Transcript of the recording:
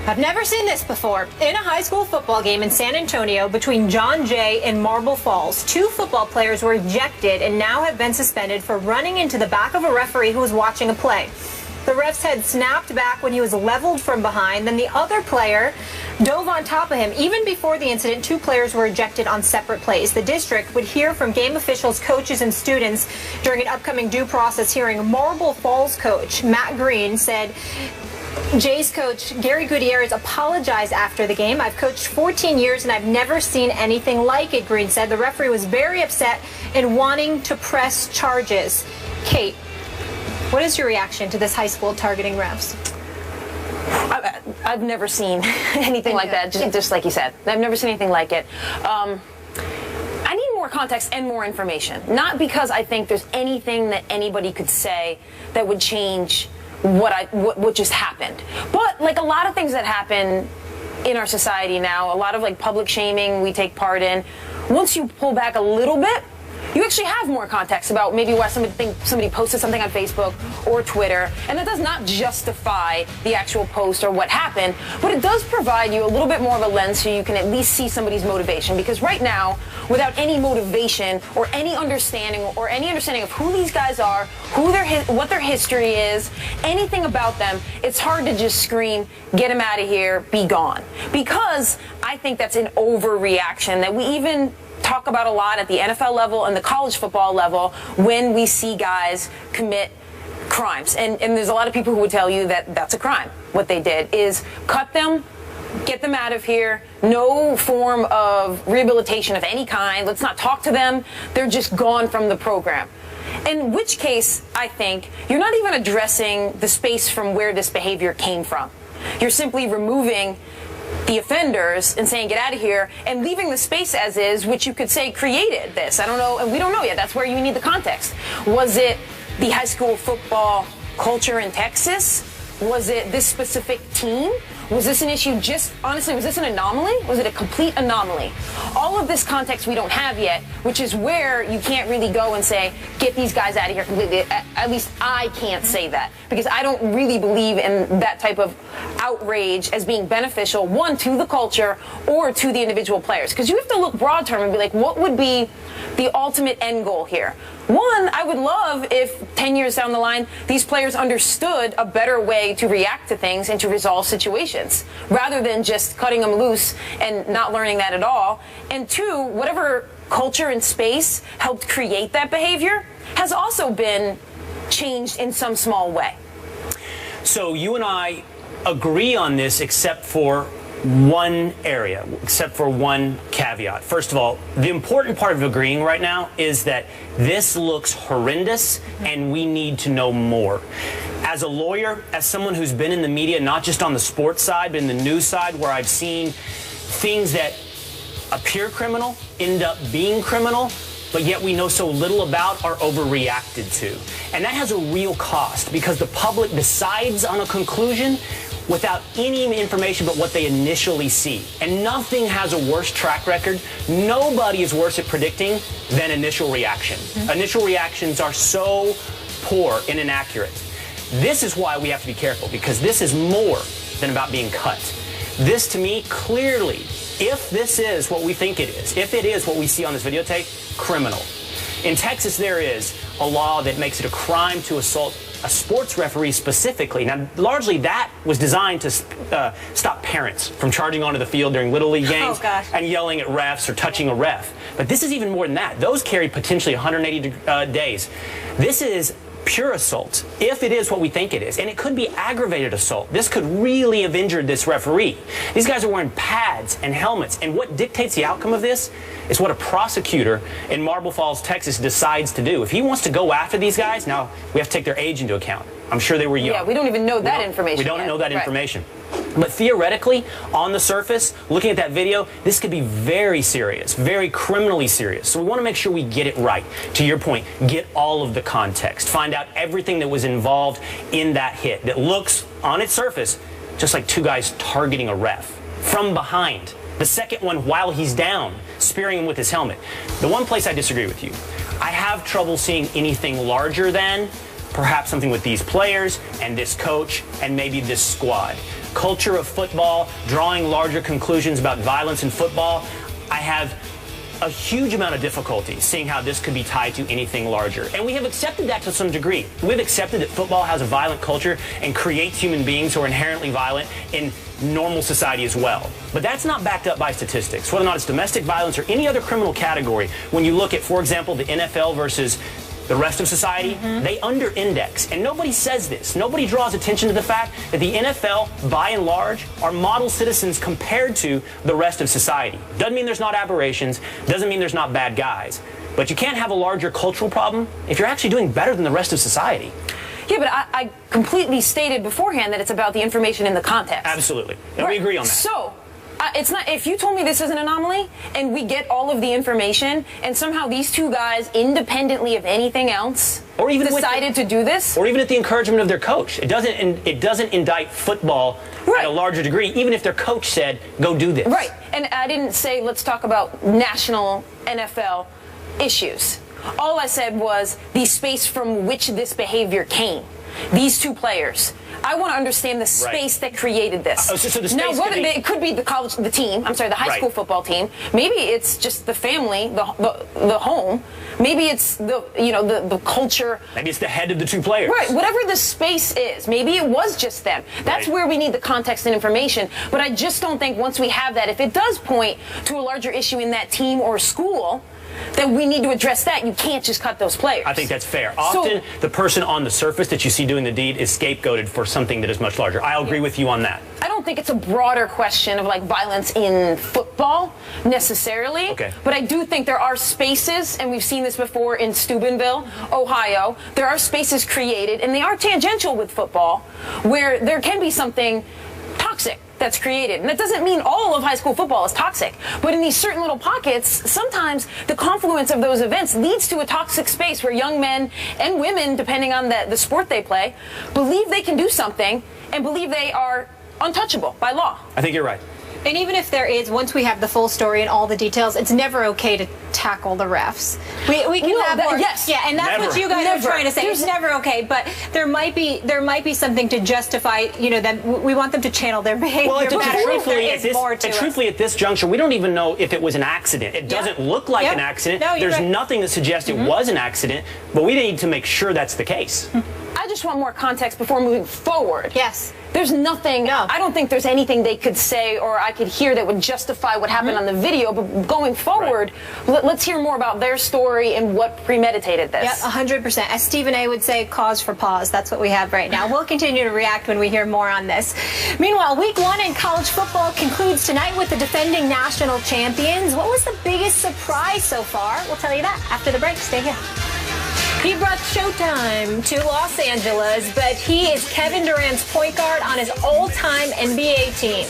I've never seen this before. In a high school football game in San Antonio between John Jay and Marble Falls, 2 football players were ejected and now have been suspended for running into the back of a referee who was watching a play. The ref's head snapped back when he was leveled from behind. Then the other player dove on top of him. Even before the incident, 2 players were ejected on separate plays. The district would hear from game officials, coaches, and students during an upcoming due process hearing. Marble Falls coach Matt Green said Jay's coach, Gary Gutierrez, apologized after the game. I've coached 14 years and I've never seen anything like it, Green said. The referee was very upset and wanting to press charges. Kate, what is your reaction to this high school targeting refs? I've never seen anything like that, just like you said. I've never seen anything like it. I need more context and more information. Not because I think there's anything that anybody could say that would change what just happened. But like a lot of things that happen in our society now, a lot of like public shaming we take part in, once you pull back a little bit, you actually have more context about maybe why somebody posted something on Facebook or Twitter, and that does not justify the actual post or what happened, but it does provide you a little bit more of a lens so you can at least see somebody's motivation. Because right now, without any motivation or any understanding of who these guys are, what their history is, anything about them, it's hard to just scream, get him out of here, be gone. Because I think that's an overreaction that we even talk about a lot at the NFL level and the college football level when we see guys commit crimes. And there's a lot of people who would tell you that that's a crime. What they did is cut them, get them out of here, no form of rehabilitation of any kind. Let's not talk to them. They're just gone from the program. In which case, I think, you're not even addressing the space from where this behavior came from. You're simply removing the offenders and saying get out of here and leaving the space as is, which you could say created this. I don't know, and we don't know yet. That's where you need the context. Was it the high school football culture in Texas? Was it this specific team? Was this an issue honestly, was this an anomaly? Was it a complete anomaly? All of this context we don't have yet, which is where you can't really go and say, get these guys out of here completely. At least I can't say that, because I don't really believe in that type of outrage as being beneficial, one, to the culture or to the individual players. Because you have to look broad term and be like, what would be the ultimate end goal here? One, I would love if 10 years down the line, these players understood a better way to react to things and to resolve situations, rather than just cutting them loose and not learning that at all. And 2, whatever culture and space helped create that behavior has also been changed in some small way. So you and I agree on this except for one area, except for one caveat. First of all, the important part of agreeing right now is that this looks horrendous and we need to know more. As a lawyer, as someone who's been in the media, not just on the sports side, but in the news side, where I've seen things that appear criminal end up being criminal, but yet we know so little about, are overreacted to. And that has a real cost, because the public decides on a conclusion without any information but what they initially see. And nothing has a worse track record. Nobody is worse at predicting than initial reaction. Initial reactions are so poor and inaccurate. This is why we have to be careful, because this is more than about being cut. This, to me, clearly, if this is what we think it is, if it is what we see on this videotape, criminal. In Texas, there is a law that makes it a crime to assault a sports referee specifically. Now, largely that was designed to stop parents from charging onto the field during Little League games and yelling at refs or touching a ref. But this is even more than that. Those carry potentially 180 days. This is pure assault, if it is what we think it is. And it could be aggravated assault. This could really have injured this referee. These guys are wearing pads and helmets. And what dictates the outcome of this is what a prosecutor in Marble Falls, Texas decides to do. If he wants to go after these guys, now we have to take their age into account. I'm sure they were young. Yeah, we don't even know that information. We don't know that information. But theoretically, on the surface, looking at that video, this could be very serious, very criminally serious. So we want to make sure we get it right. To your point, get all of the context. Find out everything that was involved in that hit that looks, on its surface, just like 2 guys targeting a ref from behind. The second one while he's down, spearing him with his helmet. The one place I disagree with you, I have trouble seeing anything larger than perhaps something with these players and this coach and maybe this squad. Culture of football, drawing larger conclusions about violence in football. I have a huge amount of difficulty seeing how this could be tied to anything larger. And we have accepted that to some degree. We've accepted that football has a violent culture and creates human beings who are inherently violent in normal society as well. But that's not backed up by statistics. Whether or not it's domestic violence or any other criminal category, when you look at, for example, the NFL versus the rest of society, they under-index. And nobody says this. Nobody draws attention to the fact that the NFL, by and large, are model citizens compared to the rest of society. Doesn't mean there's not aberrations. Doesn't mean there's not bad guys. But you can't have a larger cultural problem if you're actually doing better than the rest of society. Yeah, but I completely stated beforehand that it's about the information in the context. Absolutely. And we agree on that. So, it's not. If you told me this is an anomaly and we get all of the information and somehow these two guys, independently of anything else, or even decided to do this, or even at the encouragement of their coach, it doesn't indict football at a larger degree, even if their coach said, "Go do this." Right. And I didn't say let's talk about national NFL issues. All I said was the space from which this behavior came. These two players. I want to understand the space that created this. So the space now, it could be the high school football team. Maybe it's just the family, the home. Maybe it's the culture. Maybe it's the head of the two players. Right. Whatever the space is, maybe it was just them. That's where we need the context and information. But I just don't think once we have that, if it does point to a larger issue in that team or school, then we need to address that. You can't just cut those players. I think that's fair. Often, the person on the surface that you see doing the deed is scapegoated for something that is much larger. I'll agree with you on that. I don't think it's a broader question of like violence in football necessarily. Okay. But I do think there are spaces, and we've seen this before in Steubenville, Ohio. There are spaces created, and they are tangential with football, where there can be something toxic that's created. And that doesn't mean all of high school football is toxic. But in these certain little pockets, sometimes the confluence of those events leads to a toxic space where young men and women, depending on the sport they play, believe they can do something and believe they are untouchable by law. I think you're right. And even if there is, once we have the full story and all the details, it's never okay to tackle the refs. We can have more. Yes. Yeah, and that's what you guys are trying to say. It's never okay, but there might be something to justify, that we want them to channel their behavior. Well, truthfully, at this juncture, we don't even know if it was an accident. It doesn't look like an accident. No, There's nothing that suggests it was an accident, but we need to make sure that's the case. I just want more context before moving forward. Yes. There's nothing, No. I don't think there's anything they could say or I could hear that would justify what happened on the video, but going forward, let's hear more about their story and what premeditated this. Yeah, 100%. As Stephen A. would say, cause for pause. That's what we have right now. We'll continue to react when we hear more on this. Meanwhile, week 1 in college football concludes tonight with the defending national champions. What was the biggest surprise so far? We'll tell you that after the break. Stay here. He brought Showtime to Los Angeles, but he is Kevin Durant's point guard on his all-time NBA team.